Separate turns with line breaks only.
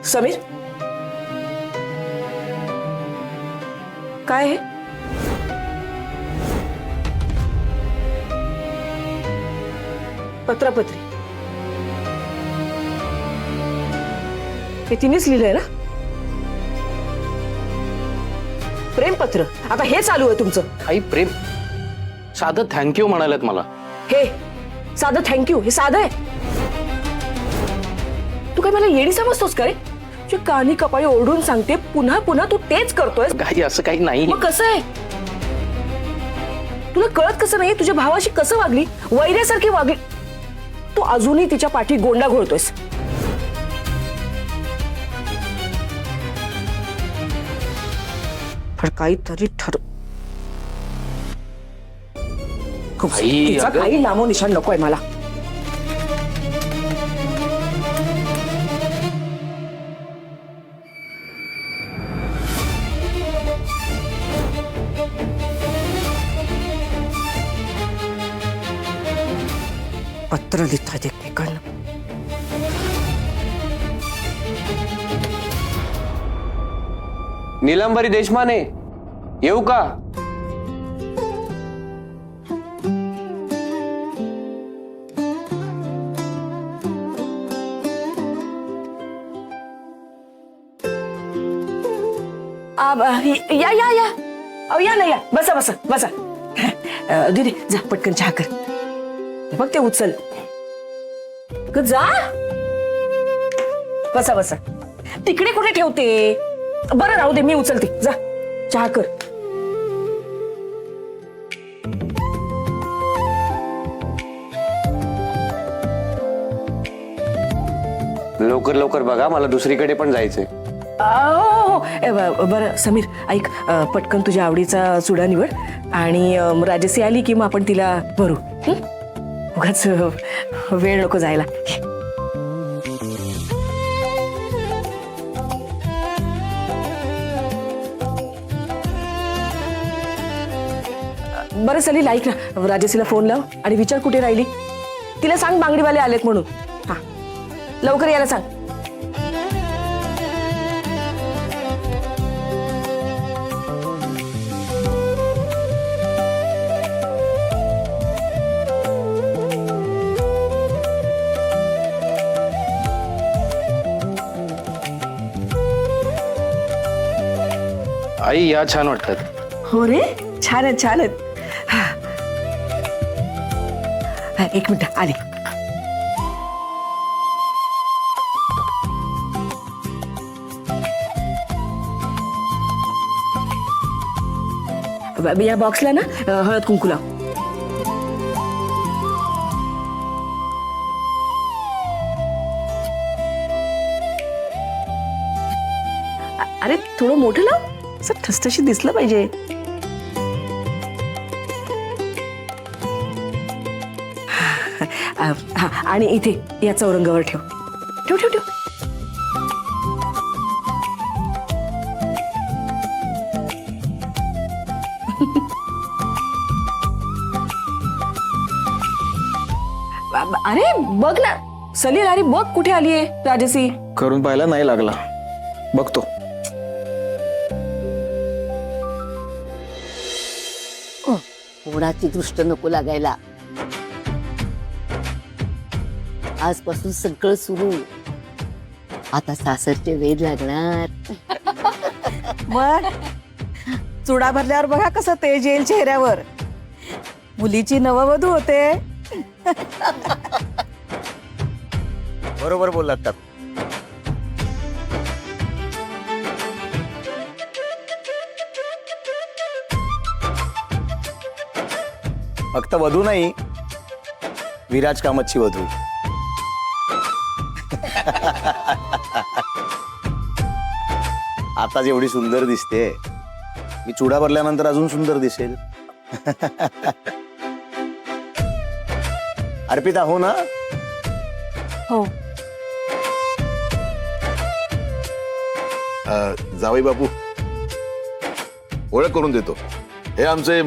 समीर, काय हे? पत्रापत्री हे तिनेच लिहिलंय ना? प्रेमपत्र. आता हे चालू आहे तुमचं?
आई प्रेम, साधं थँक्यू म्हणालेत मला.
हे साधं थँक्यू? हे साधं आहे? तू काय मला येडी समजतोस का रे? तुझी कानी कपाळी ओरडून सांगते, पुन्हा पुन्हा तू तेच करतोय.
काही असं काही नाही.
मग कसं आहे? तुला कळत कसं नाही? तुझ्या भावाशी कसं वागली? वैऱ्यासारखी वागली. तू अजूनही तिच्या पाठी गोंडा घोळतोयस. पण काहीतरी ठरव. तिचा काही नामो निशाण नकोय मला. पत्र लिहितात एकमेकांना.
नीलंबरी देशमाने, येऊ का?
या या या. अहो या ना, या. बसा बसा बसा. दीदी जा पटकन चहा कर. बघ ते उचल जा. बसा बसा. तिकडे कुठे ठेवते? बरं राहू दे, मी उचलते. जा चहा कर.
लवकर लवकर बघा, मला दुसरीकडे पण जायचंय.
बरं समीर, ऐक, पटकन तुझ्या आवडीचा चुडा निवड आणि राजसी आली की मग आपण तिला भरू. उगाच वेळ नको जायला. बरं सलील, ऐक ना, राजसीला फोन लाव आणि विचार कुठे राहिली. तिला सांग बांगडीवाले आलेत म्हणून. हा, लवकर यायला सांग.
आई या छान वाटतात.
हो रे, छान आहेत छान आहेत. एक मिनिट आले. या बॉक्सला ना हळद कुंकू लाव. अरे थोडं मोठं लाव, असं ठसठशीत दिसलं पाहिजे. हा, आणि इथे या चौरंगावर ठेव ठेव ठेव ठेव. अरे बघ ना सलील, अरे बघ कुठे आली आहे राजसी.
करून पाहायला नाही लागला, बघतो.
कोणाची दृष्ट नको लागायला. आजपासून सगळं सुरू. आता सासरचे वेध लागणार.
मग चुडा भरल्यावर बघा कसं तेज येईल चेहऱ्यावर. मुलीची नववधू होते.
बरोबर बोललात का? फक्त वधू नाही, विराज कामतची वधू. आता जेवढी सुंदर दिसते, मी चुडा भरल्यानंतर अजून सुंदर दिसेल. अर्पिता हो ना?
हो.
जावई बापू, ओळख करून देतो. हे आमचे